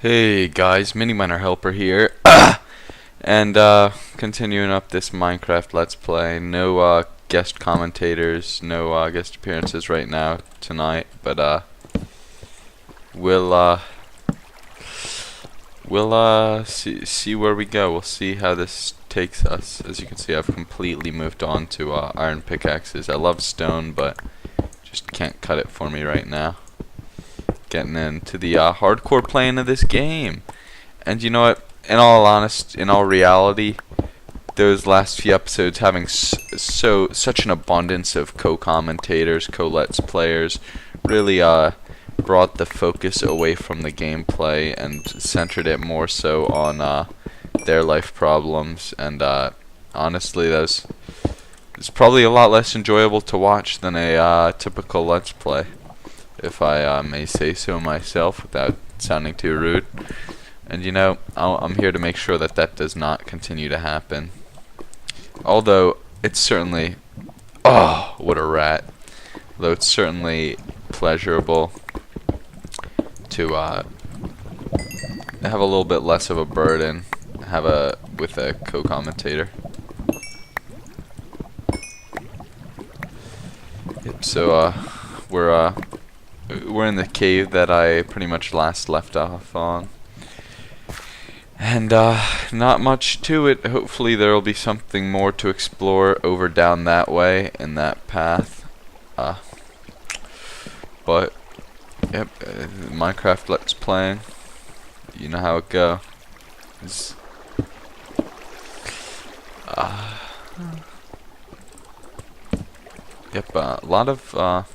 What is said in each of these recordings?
Hey guys, MiniMinerHelper here, and continuing up this Minecraft Let's Play. No guest commentators, no guest appearances right now tonight, but we'll see where we go. We'll see how this takes us. As you can see, I've completely moved on to iron pickaxes. I love stone, but just can't cut it for me right now. Getting into the hardcore playing of this game. And you know what, in all reality, those last few episodes having such an abundance of co-commentators, co-let's players, really brought the focus away from the gameplay and centered it more so on their life problems. And honestly, it's probably a lot less enjoyable to watch than a typical let's play, if I may say so myself without sounding too rude. And you know, I'm here to make sure that that does not continue to happen. Although it's certainly, oh, what a rat. Though it's certainly pleasurable to have a little bit less of a burden with a co-commentator. Yep, so we're in the cave that I pretty much last left off on. And not much to it. Hopefully there will be something more to explore over down that way in that path. But yep, Minecraft Let's Playing. You know how it goes. Yep, a lot of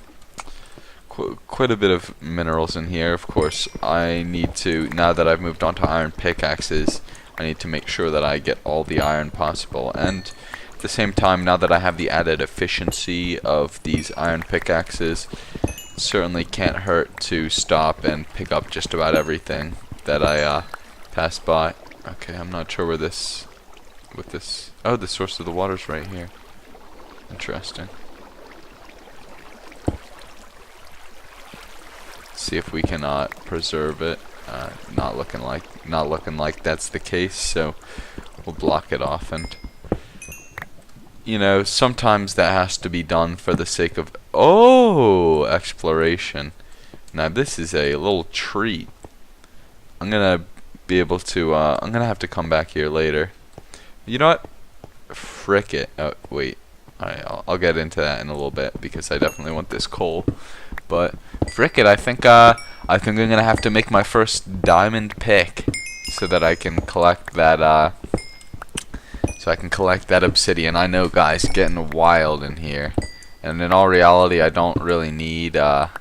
quite a bit of minerals in here. Of course, I need to, now that I've moved on to iron pickaxes, I need to make sure that I get all the iron possible. And at the same time, now that I have the added efficiency of these iron pickaxes, certainly can't hurt to stop and pick up just about everything that I pass by. Okay, I'm not sure where this, oh, the source of the water's right here. Interesting. See if we can preserve it. Not looking like that's the case, so we'll block it off. And you know, sometimes that has to be done for the sake of exploration. Now this is a little treat. I'm gonna be able to I'm gonna have to come back here later. You know what, frick it. Oh wait, alright, I'll get into that in a little bit because I definitely want this coal. But frick it, I think I'm gonna have to make my first diamond pick so that I can collect that obsidian. I know, guys, getting wild in here. And in all reality, I don't really need I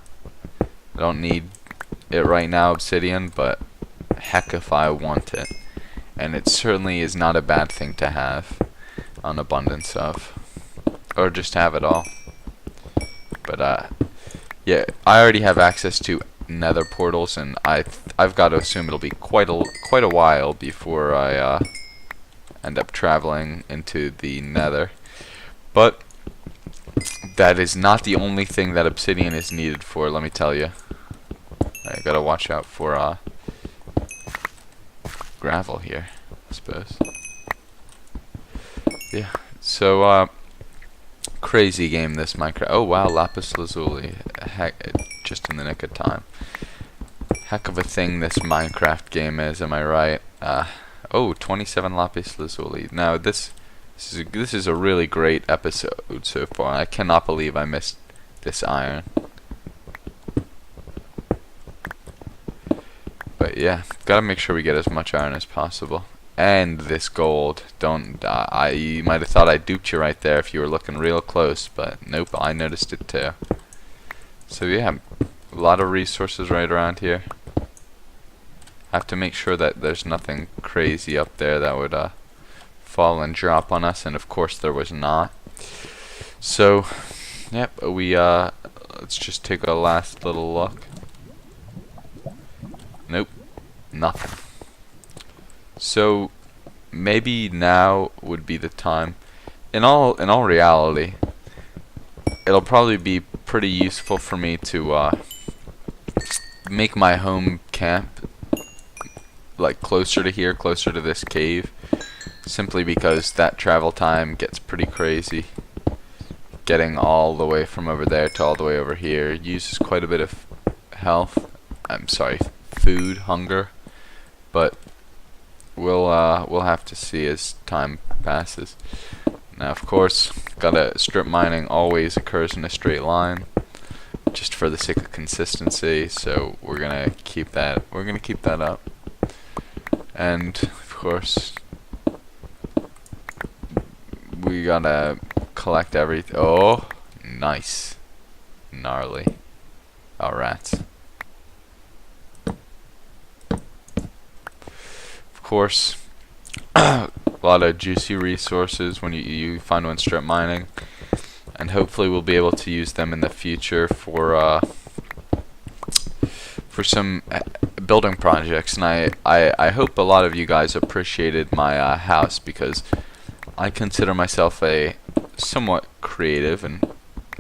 don't need it right now, obsidian, but heck if I want it. And it certainly is not a bad thing to have an abundance of, or just have it all. But yeah, I already have access to nether portals, and I've got to assume it'll be quite a while before I end up traveling into the nether. But that is not the only thing that obsidian is needed for, let me tell you. I gotta watch out for gravel here, I suppose. Yeah, so crazy game, this Minecraft. Oh wow, lapis lazuli. Heck, just in the nick of time. Heck of a thing this Minecraft game is, am I right? Oh, 27 lapis lazuli. Now this is a really great episode so far. I cannot believe I missed this iron. But yeah, gotta make sure we get as much iron as possible. And this gold. Don't you might have thought I duped you right there if you were looking real close, but nope, I noticed it too. So yeah, a lot of resources right around here. I have to make sure that there's nothing crazy up there that would fall and drop on us, and of course there was not. So yep, let's just take a last little look. Nope, nothing. So maybe now would be the time. In all reality, it'll probably be pretty useful for me to make my home camp like closer to here, closer to this cave, simply because that travel time gets pretty crazy. Getting all the way from over there to all the way over here uses quite a bit of health. I'm sorry, food, hunger, but we'll have to see as time passes. Now, of course, strip mining always occurs in a straight line, just for the sake of consistency. So we're gonna keep that. We're gonna keep that up, and of course, we gotta collect everything. Oh, nice, gnarly. Oh, rats. Of course. A lot of juicy resources when you find one strip mining, and hopefully we'll be able to use them in the future for some building projects. And I hope a lot of you guys appreciated my house, because I consider myself a somewhat creative and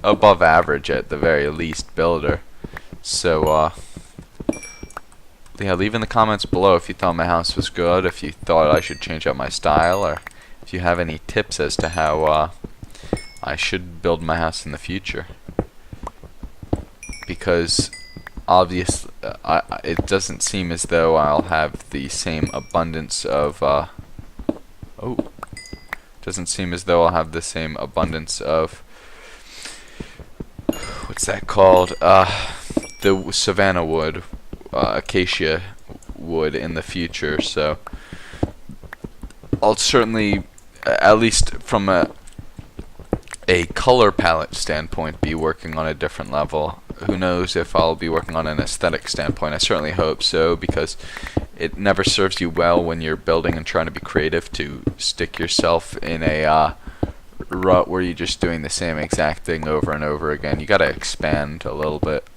above average at the very least builder. So yeah, leave in the comments below if you thought my house was good, if you thought I should change up my style, or if you have any tips as to how I should build my house in the future. Because obviously, it doesn't seem as though I'll have the same abundance of doesn't seem as though I'll have the same abundance of, what's that called? The savanna wood. Acacia wood in the future, so I'll certainly, at least from a color palette standpoint, be working on a different level. Who knows if I'll be working on an aesthetic standpoint? I certainly hope so, because it never serves you well when you're building and trying to be creative to stick yourself in a rut where you're just doing the same exact thing over and over again. You gotta expand a little bit.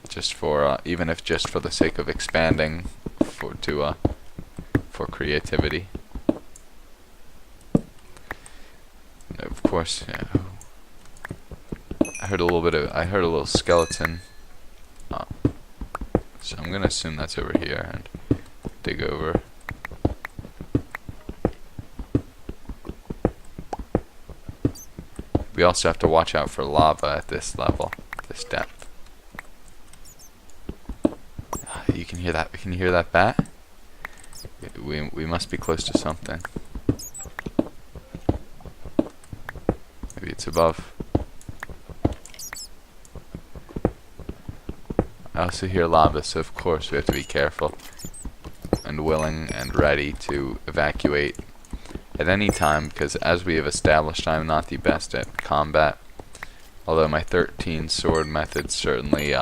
Just for even if just for the sake of expanding, for creativity. And of course, yeah. I heard a little skeleton. So I'm gonna assume that's over here and dig over. We also have to watch out for lava at this level, this depth. You can hear that. Can you hear that bat? We must be close to something. Maybe it's above. I also hear lava, so of course we have to be careful and willing and ready to evacuate at any time, because as we have established, I'm not the best at combat. Although my 13 sword method certainly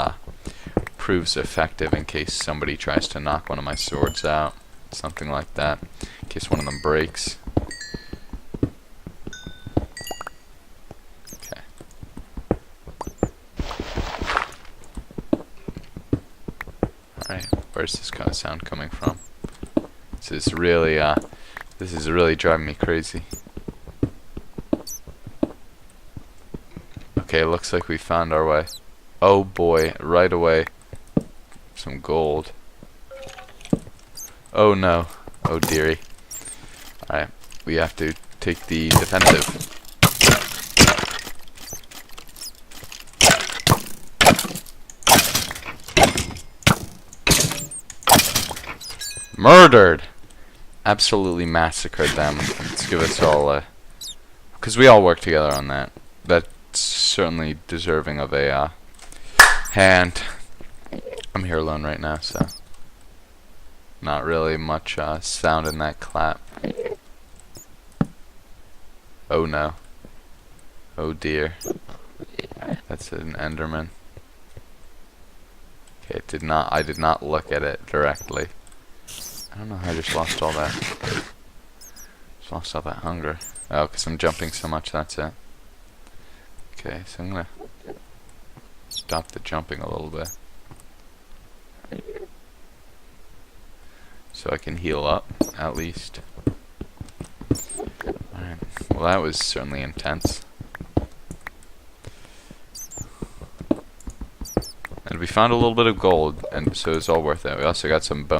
proves effective in case somebody tries to knock one of my swords out, something like that, in case one of them breaks. Okay. Alright, where's this kind of sound coming from? This is really driving me crazy. Okay, looks like we found our way. Oh boy, right away. Some gold. Oh no. Oh dearie. Alright, we have to take the defensive. Murdered! Absolutely massacred them. Let's give us all a... because we all work together on that. That's certainly deserving of a hand. I'm here alone right now, so not really much sound in that clap. Oh no. Oh dear. That's an Enderman. Okay, I did not look at it directly. I don't know how I just lost all that. Just lost all that hunger. Oh, because I'm jumping so much, that's it. Okay, so I'm gonna stop the jumping a little bit, so I can heal up, at least. Alright, well that was certainly intense. And we found a little bit of gold, and so it's all worth it. We also got some bones.